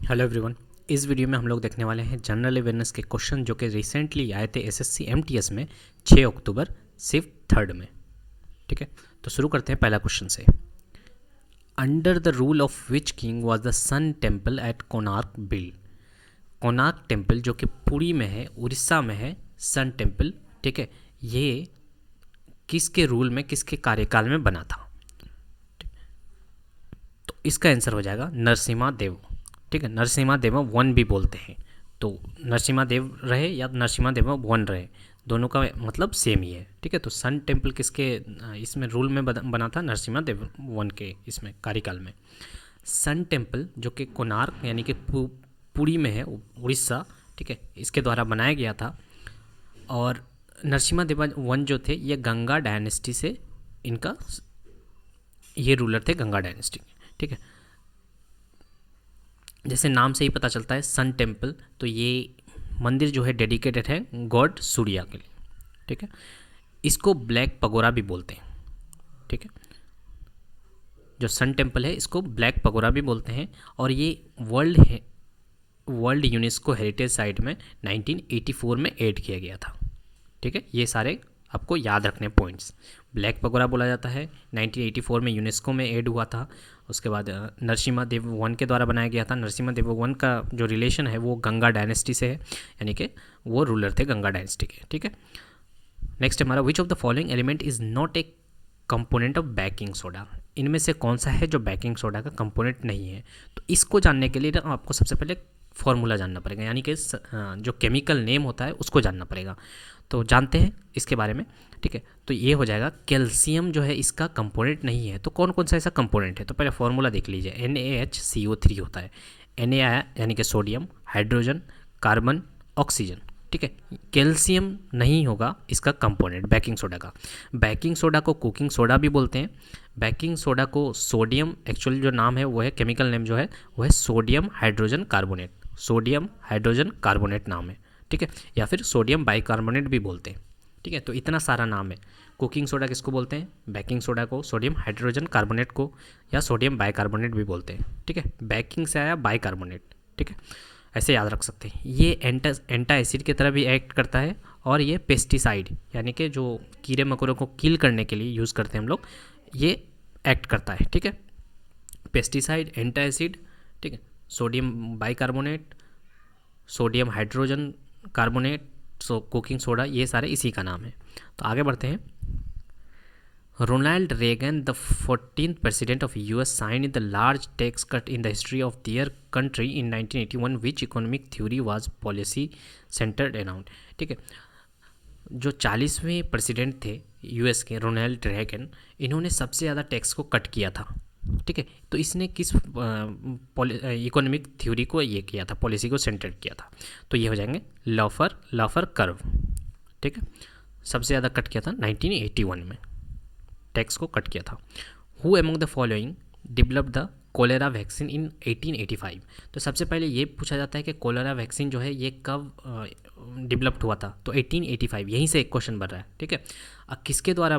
Hello everyone. इस video में हम लोग देखने वाले हैं जनरल अवेयरनेस के क्वेश्चन जो कि रिसेंटली आए थे एसएससी एमटीएस में 6 अक्टूबर सिर्फ थर्ड में। ठीक है, तो शुरू करते हैं पहला क्वेश्चन से। Under the rule of which king was the sun temple at Konark build. Konark temple जो कि पुरी में है, उड़ीसा में है, सन टेम्पल। ठीक है, ये किसके रूल में, किसके कार्यकाल में बना था? तो इसका आंसर हो जाएगा नरसिम्हा देव। ठीक है, नरसिम्हा देव वन भी बोलते हैं, तो नरसिम्हा देव रहे या नरसिम्हा देव वन रहे, दोनों का मतलब सेम ही है। ठीक है, तो सन टेम्पल किसके इसमें रूल में बना था? नरसिम्हा देव वन के इसमें कार्यकाल में। सन टेम्पल जो कि कोणार्क यानी कि पुरी में है, उड़ीसा। ठीक है, इसके द्वारा बनाया गया था। और नरसिम्हा देव वन जो थे ये गंगा डायनेस्टी से इनका ये रूलर थे, गंगा डायनेस्टी। ठीक है, जैसे नाम से ही पता चलता है सन टेम्पल, तो ये मंदिर जो है डेडिकेटेड है गॉड सूर्या के लिए। ठीक है, इसको ब्लैक पगोरा भी बोलते हैं। ठीक है, जो सन टेम्पल है इसको ब्लैक पगोरा भी बोलते हैं। और ये वर्ल्ड यूनेस्को हेरिटेज साइट में 1984 में ऐड किया गया था। ठीक है, ये सारे आपको याद रखने पॉइंट्स। ब्लैक पगोरा बोला जाता है, 1984 में यूनेस्को में ऐड हुआ था। उसके बाद नरसिम्हा देव वन के द्वारा बनाया गया था। नरसिम्हा देव वन का जो रिलेशन है वो गंगा डायनेस्टी से है, यानी कि वो रूलर थे गंगा डायनेस्टी के। ठीक है, नेक्स्ट हमारा विच of the following element is not a component of baking soda. इनमें से कौन सा है जो बेकिंग सोडा का कंपोनेंट नहीं है? तो इसको जानने के लिए ना आपको सबसे पहले फॉर्मूला जानना पड़ेगा, यानी कि जो केमिकल नेम होता है उसको जानना पड़ेगा। तो जानते हैं इसके बारे में। ठीक है, तो ये हो जाएगा कैल्शियम जो है इसका कंपोनेंट नहीं है। तो कौन कौन सा ऐसा कंपोनेंट है? तो पहले फॉर्मूला देख लीजिए, NaHCO3 होता है। Na आया यानी कि सोडियम, हाइड्रोजन, कार्बन, ऑक्सीजन। ठीक है, कैल्शियम नहीं होगा इसका कंपोनेंट बेकिंग सोडा का। बेकिंग सोडा को कुकिंग सोडा भी बोलते हैं। बेकिंग सोडा को सोडियम, एक्चुअली जो नाम है वो है, केमिकल नेम जो है वो है sodium hydrogen carbonate. Sodium hydrogen carbonate नाम है। ठीक है, या फिर सोडियम बाइकार्बोनेट भी बोलते हैं। ठीक है, तो इतना सारा नाम है। कुकिंग सोडा किसको बोलते हैं? बेकिंग सोडा को, सोडियम हाइड्रोजन कार्बोनेट को, या सोडियम बाइकार्बोनेट भी बोलते हैं। ठीक है, बेकिंग से आया बाइकार्बोनेट। ठीक है, ऐसे याद रख सकते हैं। ये एंटा एसिड की तरह भी एक्ट करता है, और ये पेस्टिसाइड यानी कि जो कीड़े मकोड़ों को किल करने के लिए यूज़ करते हैं हम लोग, ये एक्ट करता है। ठीक है, पेस्टिसाइड, एंटा एसिड। ठीक है, sodium bicarbonate, sodium hydrogen carbonate, cooking soda, ये सारे इसी का नाम है। तो आगे बढ़ते हैं। Ronald Reagan the 14th president of US signed the large tax cut in the history of their country in 1981 which economic theory was policy centered around। ठीक है, जो 40वें प्रेसिडेंट थे यूएस के, रोनाल्ड रेगन, इन्होंने सबसे ज़्यादा टैक्स को cut किया था। ठीक है, तो इसने किस इकोनॉमिक थ्योरी को ये किया था, पॉलिसी को सेंटर्ड किया था? तो ये हो जाएंगे लाफर कर्व। ठीक है, सबसे ज़्यादा कट किया था 1981 में, टैक्स को कट किया था। Who among the following develop the cholera vaccine in 1885। तो सबसे पहले ये पूछा जाता है कि कोलेरा वैक्सीन जो है ये कब डेवलप्ड हुआ था? तो 1885, यहीं से एक क्वेश्चन बन रहा है। ठीक है, अब किसके द्वारा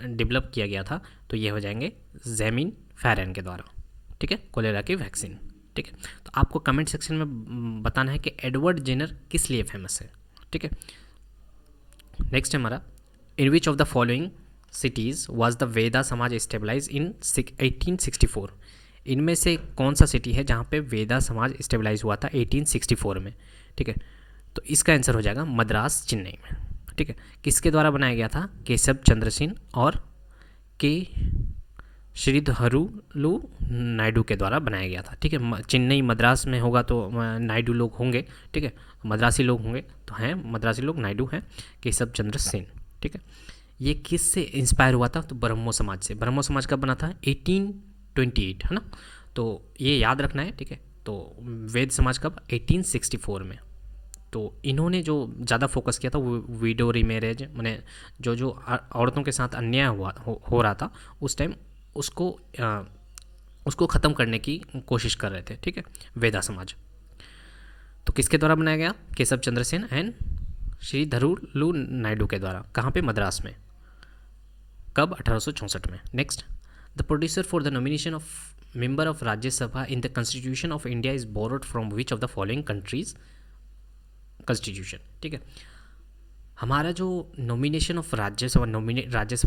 डेवलप किया गया था? तो ये हो जाएंगे ज़ेमिन फेरन के द्वारा। ठीक है, कोलेरा की वैक्सीन। ठीक है, तो आपको कमेंट सेक्शन में बताना है कि एडवर्ड जेनर किस लिए फेमस है। ठीक है, नेक्स्ट हमारा, in which of the following cities was the Veda Samaj stabilise इन 1864। इनमें से कौन सा सिटी है जहाँ पे वेदा समाज स्टेबलाइज हुआ था 1864 में? ठीक है, तो इसका आंसर हो जाएगा मद्रास, चेन्नई में। ठीक है, किसके द्वारा बनाया गया था? केशव चंद्र सेन और के श्रीधरुलु नायडू के द्वारा बनाया गया था। ठीक है, चेन्नई मद्रास में होगा तो नायडू लोग होंगे। ठीक है, मद्रासी लोग होंगे, तो हैं मद्रासी लोग, नायडू हैं केशव चंद्र सेन। ठीक है, ये किस से इंस्पायर हुआ था? तो ब्रह्मो समाज से। ब्रह्मो समाज कब बना था? 1828, है ना? तो ये याद रखना है। ठीक है, तो वेद समाज कब? 1864 में। तो इन्होंने जो ज़्यादा फोकस किया था वो विडो रीमैरेज, मैंने जो औरतों के साथ अन्याय हो रहा था उस टाइम, उसको ख़त्म करने की कोशिश कर रहे थे। ठीक है, वेदा समाज। तो किसके द्वारा बनाया गया? केशव चंद्र सेन एंड श्रीधरुलु नायडू के द्वारा। कहाँ पे? मद्रास में। कब? 1864 में। Next, the producer for the nomination of member of Rajya Sabha in the constitution of India is borrowed from which of the following countries constitution. ठीक है, हमारा जो नॉमिनेशन ऑफ राज्यसभा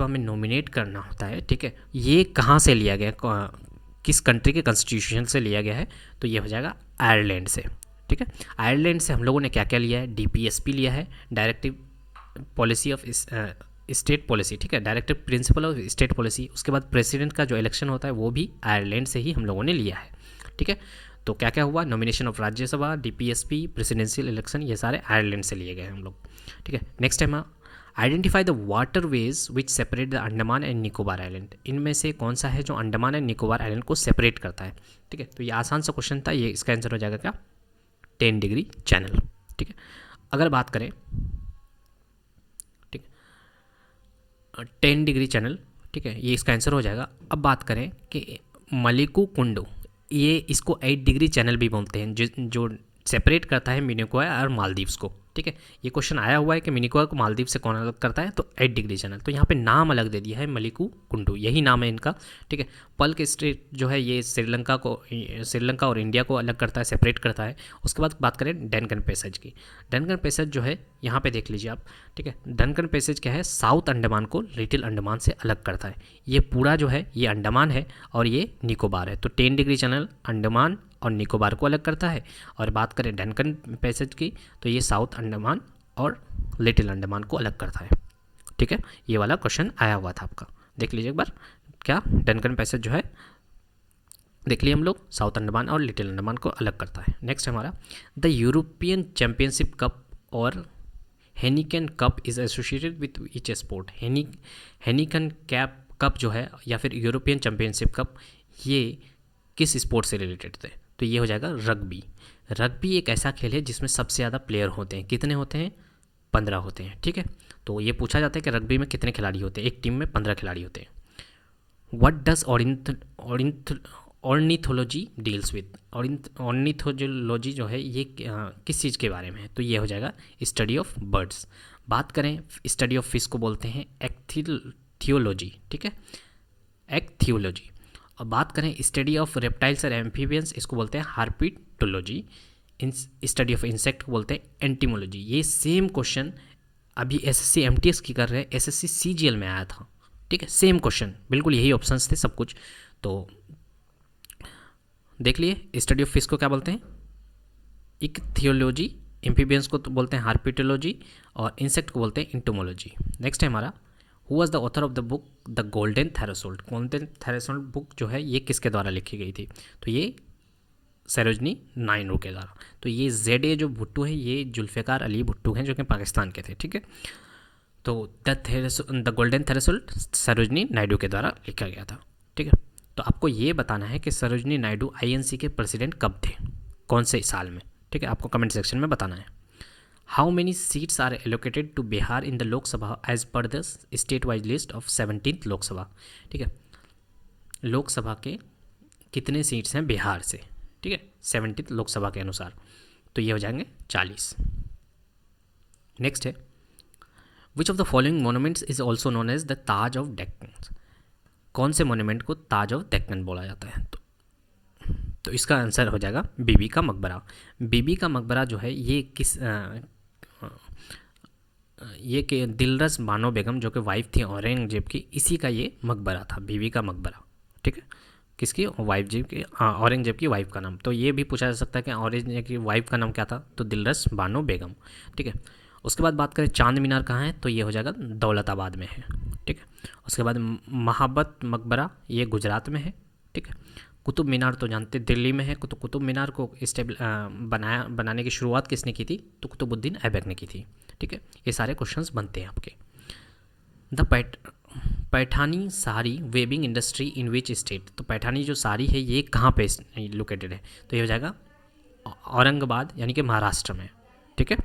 में नॉमिनेट करना होता है, ठीक है, ये कहाँ से लिया गया, किस कंट्री के कॉन्स्टिट्यूशन से लिया गया है, तो ये हो जाएगा आयरलैंड से। ठीक है, आयरलैंड से हम लोगों ने क्या क्या लिया है, DPSP लिया है, directive policy of state policy. ठीक है, directive principle of state policy. उसके बाद प्रेसिडेंट का जो इलेक्शन होता है वो भी आयरलैंड से ही हम लोगों ने लिया है। ठीक है, तो क्या क्या हुआ, nomination of Rajya Sabha, DPSP, presidential election, ये सारे आयरलैंड से लिए गए हम लोग। ठीक है, नेक्स्ट है identify the waterways which separate the Andaman and Nicobar island. इनमें से कौन सा है जो अंडमान एंड निकोबार आइलैंड को सेपरेट करता है। ठीक है, तो ये आसान सा क्वेश्चन था, ये इसका आंसर हो जाएगा क्या, 10 डिग्री चैनल। ठीक है, अगर बात करें, ठीक है, 10 डिग्री चैनल, ठीक है, ये इसका आंसर हो जाएगा। अब बात करें कि मलिकू कुंडू, ये इसको 8 डिग्री चैनल भी बोलते हैं, जो सेपरेट करता है मिनिकोय और मालदीव्स को। ठीक है, ये क्वेश्चन आया हुआ है कि मिनिकोय को मालदीव से कौन अलग करता है, तो 8 डिग्री चैनल। तो यहाँ पे नाम अलग दे दिया है, मलिकू कुंडू, यही नाम है इनका। ठीक है, पल्क स्टेट जो है ये श्रीलंका और इंडिया को अलग करता है, सेपरेट करता है। उसके बाद बात करें डेनकन पैसेज की। डेनकन पैसेज जो है यहाँ पे देख लीजिए आप। ठीक है, डेनकन पैसेज क्या है, साउथ अंडमान को लिटिल अंडमान से अलग करता है। ये पूरा जो है ये अंडमान है और ये निकोबार है। तो 10 डिग्री चैनल अंडमान और निकोबार को अलग करता है। और बात करें डेनकन पैसेज की, तो ये साउथ अंडमान और लिटिल अंडमान को अलग करता है। ठीक है, ये वाला क्वेश्चन आया हुआ था आपका, देख लीजिए एक बार। क्या डेनकन पैसेज जो है देख लिए हम लोग, साउथ अंडमान और लिटिल अंडमान को अलग करता है। नेक्स्ट हमारा द यूरोपियन चैंपियनशिप कप और Heineken cup is associated with each sport. Heineken cup जो है या फिर यूरोपियन चैंपियनशिप कप, ये किस स्पोर्ट से रिलेटेड थे, तो ये हो जाएगा रग्बी। रग्बी एक ऐसा खेल है जिसमें सबसे ज़्यादा प्लेयर होते हैं। कितने होते हैं, 15 होते हैं। ठीक है, तो ये पूछा जाता है कि रग्बी में कितने खिलाड़ी होते हैं, एक टीम में 15 खिलाड़ी होते हैं। What does ornithology deals with. Ornithology जो है ये किस चीज़ के बारे में है, तो ये हो जाएगा स्टडी ऑफ बर्ड्स। बात करें स्टडी ऑफ फिश को बोलते हैं एक्थियोलॉजी। ठीक है, एक्थियोलॉजी। अब बात करें स्टडी ऑफ रेप्टाइल्स और एम्फीबियंस, इसको बोलते हैं हार्पिटोलॉजी। स्टडी ऑफ इंसेक्ट को बोलते हैं एंटीमोलॉजी। ये सेम क्वेश्चन अभी SSC MTS की कर रहे हैं, SSC CGL में आया था। ठीक है, सेम क्वेश्चन, बिल्कुल यही ऑप्शंस थे सब कुछ। तो देख लिए, स्टडी ऑफ फिश को क्या बोलते हैं, इक्थियोलॉजी, एम्फीबियंस को तो बोलते हैं हार्पिटोलॉजी और इंसेक्ट को बोलते हैं एंटोमोलॉजी। नेक्स्ट है हमारा who was the author of the book the golden threshold. Golden threshold book जो है ये किसके द्वारा लिखी गई थी, तो ये सरोजनी नायडू के द्वारा। तो ये ZA जो भुट्टो है ये जुल्फ़िकार अली भुट्टो हैं जो कि पाकिस्तान के थे। ठीक है, तो द गोल्डन थैरेसोल्ड सरोजनी नायडू के द्वारा लिखा गया था। ठीक है, तो आपको ये बताना है कि सरोजनी नायडू INC के प्रेसिडेंट कब थे, कौन से साल में। ठीक है, आपको कमेंट सेक्शन में बताना है। How many seats are allocated to Bihar in the Lok Sabha as per the state wise list of 17th Lok Sabha. ठीक है, लोकसभा के कितने सीट्स हैं बिहार से, ठीक है, 17th लोकसभा के अनुसार, तो ये हो जाएंगे 40। नेक्स्ट है which of the following monuments is also known as the Taj of Deccan. कौन से मोनूमेंट को ताज ऑफ डेक्कन बोला जाता है, तो इसका आंसर हो जाएगा बीबी का मकबरा। बीबी का मकबरा जो है ये ये कि दिलरस बानो बेगम जो कि वाइफ थी औरंगजेब की, इसी का ये मकबरा था, बीबी का मकबरा। ठीक है, किसकी, औरंगजेब की, औरंगजेब की वाइफ का नाम। तो ये भी पूछा जा सकता है कि औरंगजेब की वाइफ का नाम क्या था, तो दिलरस बानो बेगम। ठीक है, उसके बाद बात करें चांद मीनार कहाँ है, तो ये हो जाएगा दौलताबाद में है। ठीक है, उसके बाद महाबत मकबरा ये गुजरात में है। ठीक है, कुतुब मीनार तो जानते दिल्ली में है। तो कुतुब मीनार को बनाने की शुरुआत किसने की थी, तो कुतुबुद्दीन ऐबक ने की थी। ठीक है, ये सारे क्वेश्चंस बनते हैं आपके। The Paithani sari weaving industry in which state. तो पैठानी जो साड़ी है ये कहाँ पे लोकेटेड है, तो ये हो जाएगा औरंगाबाद यानी कि महाराष्ट्र में। ठीक है,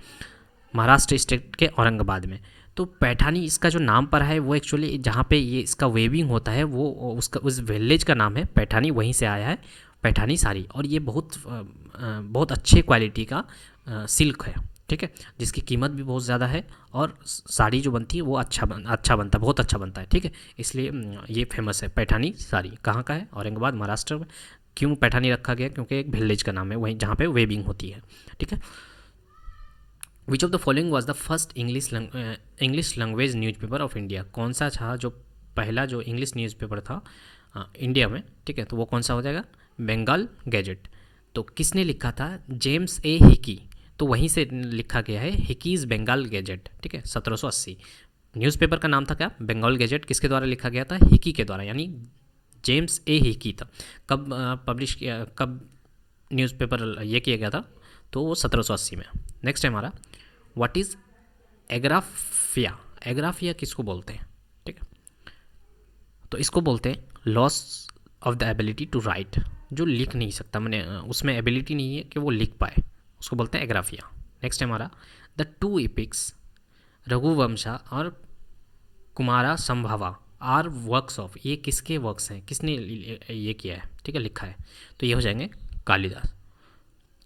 महाराष्ट्र स्टेट के औरंगाबाद में। तो पैठानी इसका जो नाम पड़ा है वो एक्चुअली जहाँ पे ये इसका वेविंग होता है वो उसका उस विलेज का नाम है पैठानी, वहीं से आया है पैठानी साड़ी। और ये बहुत अच्छे क्वालिटी का सिल्क है। ठीक है, जिसकी कीमत भी बहुत ज़्यादा है और साड़ी जो बनती है वो अच्छा बनता है, बहुत अच्छा बनता है। ठीक है, इसलिए ये फेमस है पैठानी साड़ी। कहाँ का है, औरंगाबाद महाराष्ट्र में। क्यों पैठानी रखा गया, क्योंकि एक विलेज का नाम है वहीं जहाँ पे वेविंग होती है, ठीक है। Which of the following was the first English language newspaper of India, कौन सा था जो पहला जो इंग्लिश न्यूज़पेपर था इंडिया में, ठीक है, तो वो कौन सा हो जाएगा, बंगाल गैजेट। तो किसने लिखा था, जेम्स ए हिकी, तो वहीं से लिखा गया है हिकीज़ बंगाल गैजेट, ठीक है, 1780। न्यूज़पेपर का नाम था क्या, बंगाल गैजेट, किसके द्वारा लिखा गया था, हिकी के द्वारा, यानी जेम्स ए हिकी था। कब पब्लिश किया, कब न्यूज़पेपर ये किया गया था, तो वो 1780 में। नेक्स्ट है हमारा, व्हाट इज़ एग्राफिया, एग्राफिया किसको बोलते हैं, ठीक है, तो इसको बोलते हैं loss of the ability to write, जो लिख नहीं सकता, मैंने उसमें एबिलिटी नहीं है कि वो लिख पाए, उसको बोलते हैं एग्राफिया। नेक्स्ट है हमारा, द टू इपिक्स रघुवंशा और कुमारा संभवा आर वर्क्स ऑफ, ये किसके वर्क्स हैं, किसने ये किया है, ठीक है, लिखा है, तो ये हो जाएंगे कालिदास,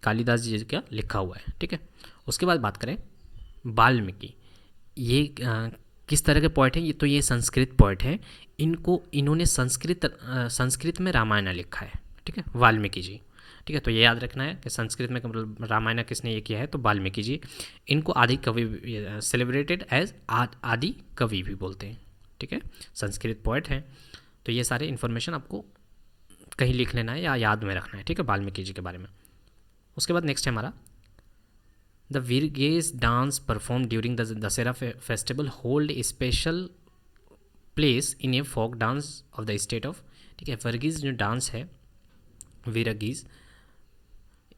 कालिदास जी का लिखा हुआ है, ठीक है। उसके बाद बात करें वाल्मीकि, ये किस तरह के पोइट हैं, ये तो ये संस्कृत पोइट हैं, इन्होंने संस्कृत में रामायण लिखा है, ठीक है, वाल्मीकि जी, ठीक है। तो ये याद रखना है कि संस्कृत में मतलब रामायण किसने ये किया है, तो वाल्मीकि जी। इनको आदि कवि, सेलिब्रेटेड एज आदि कवि भी बोलते हैं, ठीक है, संस्कृत पोइट हैं। तो ये सारे इन्फॉर्मेशन आपको कहीं लिख लेना है या याद में रखना है, ठीक है, वाल्मीकि जी के बारे में। उसके बाद नेक्स्ट है हमारा, the Veeragase dance performed during the Dussehra festival hold a special place in a folk dance of the state of, ठीक है। वर्गीज जो डांस है वीरगीज,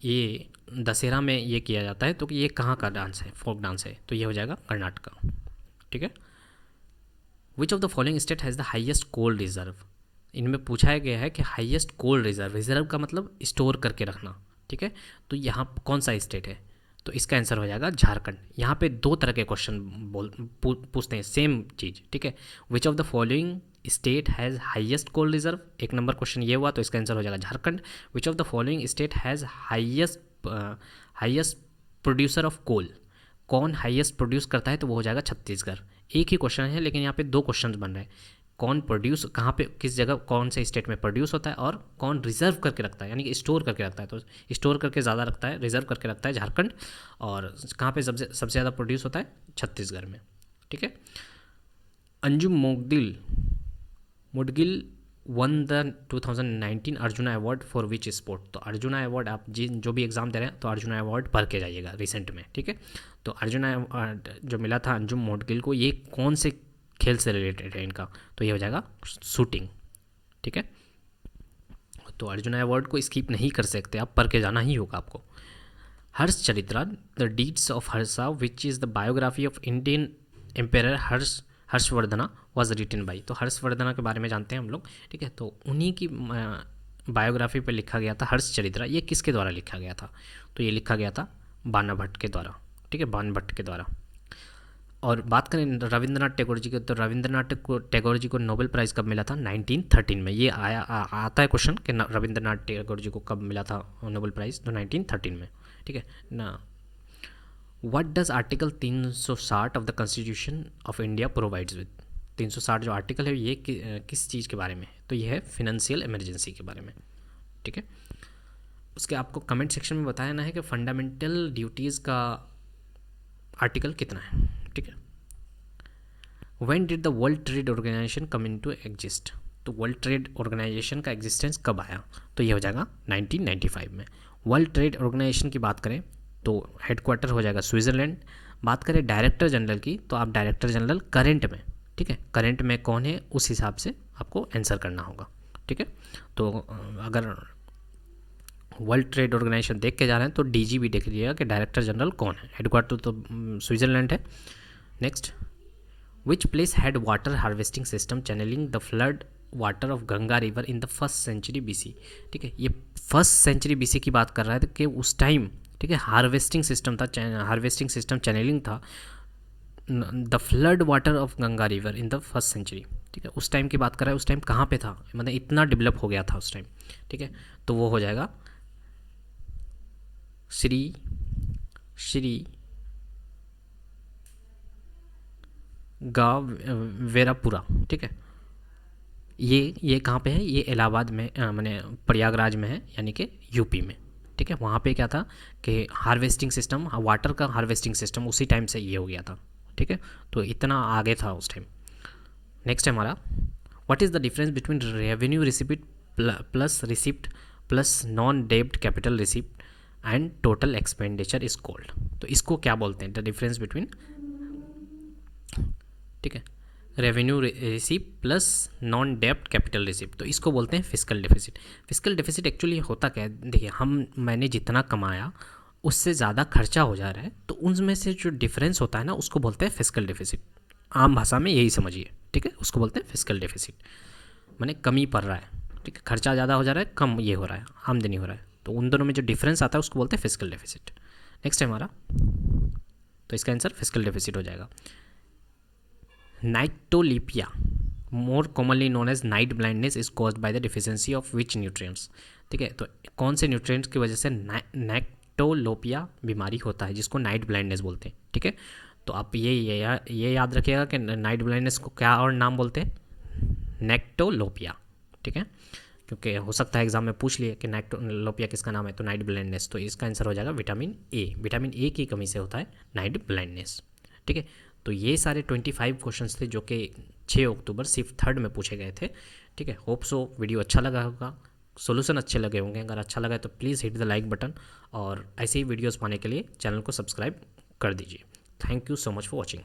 ये दशहरा में ये किया जाता है, तो ये कहाँ का डांस है, फोक डांस है, तो ये हो जाएगा कर्नाटका, ठीक है। Which of the following state has the highest coal reserve, इनमें पूछा गया है कि हाईएस्ट कोल रिजर्व, रिजर्व का मतलब स्टोर करके रखना, ठीक है, तो यहाँ कौन सा स्टेट है, तो इसका आंसर हो जाएगा झारखंड। यहाँ पे दो तरह के क्वेश्चन पूछते हैं सेम चीज़, ठीक है। Which of the following state has highest coal reserve, एक नंबर क्वेश्चन ये हुआ, तो इसका आंसर हो जाएगा Jharkhand. Which of the following state has highest producer of coal, कौन हाईएस्ट प्रोड्यूस करता है, तो वो हो जाएगा छत्तीसगढ़। एक ही क्वेश्चन है लेकिन यहाँ पे दो क्वेश्चन बन रहे हैं, कौन प्रोड्यूस कहाँ पे किस जगह कौन से स्टेट में प्रोड्यूस होता है, और कौन रिजर्व करके रखता है, यानी कि स्टोर करके रखता है, तो स्टोर करके ज़्यादा रखता है, रिजर्व करके रखता है झारखंड, और कहाँ पे सबसे ज़्यादा प्रोड्यूस होता है, छत्तीसगढ़ में, ठीक है। Anjum Moudgil won the 2019 Arjuna award for which sport, तो अर्जुना अवार्ड आप जो भी एग्ज़ाम दे रहे हैं तो अर्जुना अवार्ड पढ़ के जाइएगा रिसेंट में, ठीक है। तो अर्जुना अवार्ड जो मिला था अंजुम मोडगिल को, ये कौन से खेल से रिलेटेड है इनका, तो ये हो जाएगा शूटिंग, ठीक है। तो अर्जुना अवार्ड को स्किप नहीं कर सकते आप, पढ़ के जाना ही होगा आपको। Harsha Charita the deeds of Harsha which is the biography of Indian emperor Harshavardhana was written by, तो हर्षवर्धना के बारे में जानते हैं हम लोग, ठीक है। तो उन्हीं की बायोग्राफी पर लिखा गया था हर्ष चरित्रा, ये किसके द्वारा लिखा गया था, तो ये लिखा गया था बाणा भट्ट के द्वारा, ठीक है, बाण भट्ट के द्वारा। और बात करें रविंद्रनाथ टैगोर जी के, तो रविंद्रनाथ टैगोर जी को नोबेल प्राइज़ कब मिला था, 1913 में। ये आता है क्वेश्चन कि रविंद्रनाथ टैगोर जी को कब मिला था नोबेल प्राइज़, तो 1913 में, ठीक है ना। What does article 360 of the constitution of India provides with, 360 जो आर्टिकल है ये किस चीज़ के बारे में, तो ये है फिनेंशियल इमरजेंसी के बारे में, ठीक है। उसके आपको कमेंट सेक्शन में बताना है कि फंडामेंटल ड्यूटीज़ का आर्टिकल कितना है, ठीक है। When did the World Trade Organization come into exist, तो वर्ल्ड ट्रेड ऑर्गेनाइजेशन का एग्जिस्टेंस कब आया, तो ये हो जाएगा 1995 में। वर्ल्ड ट्रेड ऑर्गेनाइजेशन की बात करें तो हेडक्वार्टर हो जाएगा स्विट्ज़रलैंड। बात करें डायरेक्टर जनरल की, तो आप डायरेक्टर जनरल करेंट में, ठीक है, करेंट में कौन है उस हिसाब से आपको आंसर करना होगा, ठीक है। तो अगर वर्ल्ड ट्रेड ऑर्गेनाइजेशन देख के जा रहे हैं तो डीजी भी देख लीजिएगा कि डायरेक्टर जनरल कौन है, हेडक्वार्टर तो स्विट्ज़रलैंड है। Next, which place had water harvesting system channelling the flood water of Ganga river in the first century BC, ठीक है, ये फर्स्ट सेंचुरी बीसी की बात कर रहा है कि उस टाइम, ठीक है, हार्वेस्टिंग सिस्टम था, हार्वेस्टिंग सिस्टम चैनलिंग था the flood water of Ganga river in the first century, ठीक है, उस टाइम की बात कर रहा है, उस टाइम कहाँ पे था, मतलब इतना डेवलप हो गया था उस टाइम, ठीक है। तो वो हो जाएगा श्री गावेरापुरा, ठीक है, ये कहाँ पे है, ये इलाहाबाद में मैंने प्रयागराज में है, यानी कि यूपी में। ठीक है, वहाँ पे क्या था कि हार्वेस्टिंग सिस्टम, वाटर का हार्वेस्टिंग सिस्टम उसी टाइम से ये हो गया था। ठीक है, तो इतना आगे था उस टाइम। नेक्स्ट है हमारा, what is the difference between revenue receipt plus receipt plus non डेब्ट capital receipt and total expenditure is called. तो इसको क्या बोलते हैं, द डिफरेंस बिटवीन, ठीक है, रेवेन्यू रिसिप्ट प्लस नॉन डेब्ट कैपिटल रिसिप्ट, तो इसको बोलते हैं fiscal deficit. Fiscal deficit actually होता क्या है, देखिए मैंने जितना कमाया उससे ज़्यादा खर्चा हो जा रहा है, तो उनमें से जो डिफरेंस होता है ना उसको बोलते हैं फिस्कल डेफिसिट। आम भाषा में यही समझिए, ठीक है, उसको बोलते हैं फिस्कल डेफिसिट, माने कमी पड़ रहा है। ठीक है, खर्चा ज़्यादा हो जा रहा है, कम ये हो रहा है, आमदनी हो रहा है, तो उन दोनों में जो डिफरेंस आता है उसको बोलते हैं फिस्कल डेफिसिट। नेक्स्ट है हमारा, तो इसका आंसर फिस्कल डेफिसिट हो जाएगा। Nyctalopia, more commonly known as night blindness, is caused by the deficiency of which nutrients. ठीक है, तो कौन से न्यूट्रिएंट्स की वजह से नाइटोलोपिया बीमारी होता है, जिसको नाइट ब्लाइंडनेस बोलते हैं। ठीक है, तो आप ये याद रखिएगा कि नाइट ब्लाइंडनेस को क्या और नाम बोलते हैं, नेक्टोलोपिया। ठीक है, क्योंकि हो सकता है एग्जाम में पूछ लिए कि नाइटोलोपिया किसका नाम है, तो नाइट ब्लाइंडनेस, तो इसका आंसर हो जाएगा विटामिन ए। विटामिन ए की कमी से होता है नाइट ब्लाइंडनेस। ठीक है, तो ये सारे 25 क्वेश्चंस थे जो कि 6 अक्टूबर सिर्फ थर्ड में पूछे गए थे। ठीक है, होप सो वीडियो अच्छा लगा होगा, सोल्यूशन अच्छे लगे होंगे। अगर अच्छा लगा तो please hit the like button, और ऐसे ही वीडियोस पाने के लिए चैनल को सब्सक्राइब कर दीजिए। Thank you so much for watching.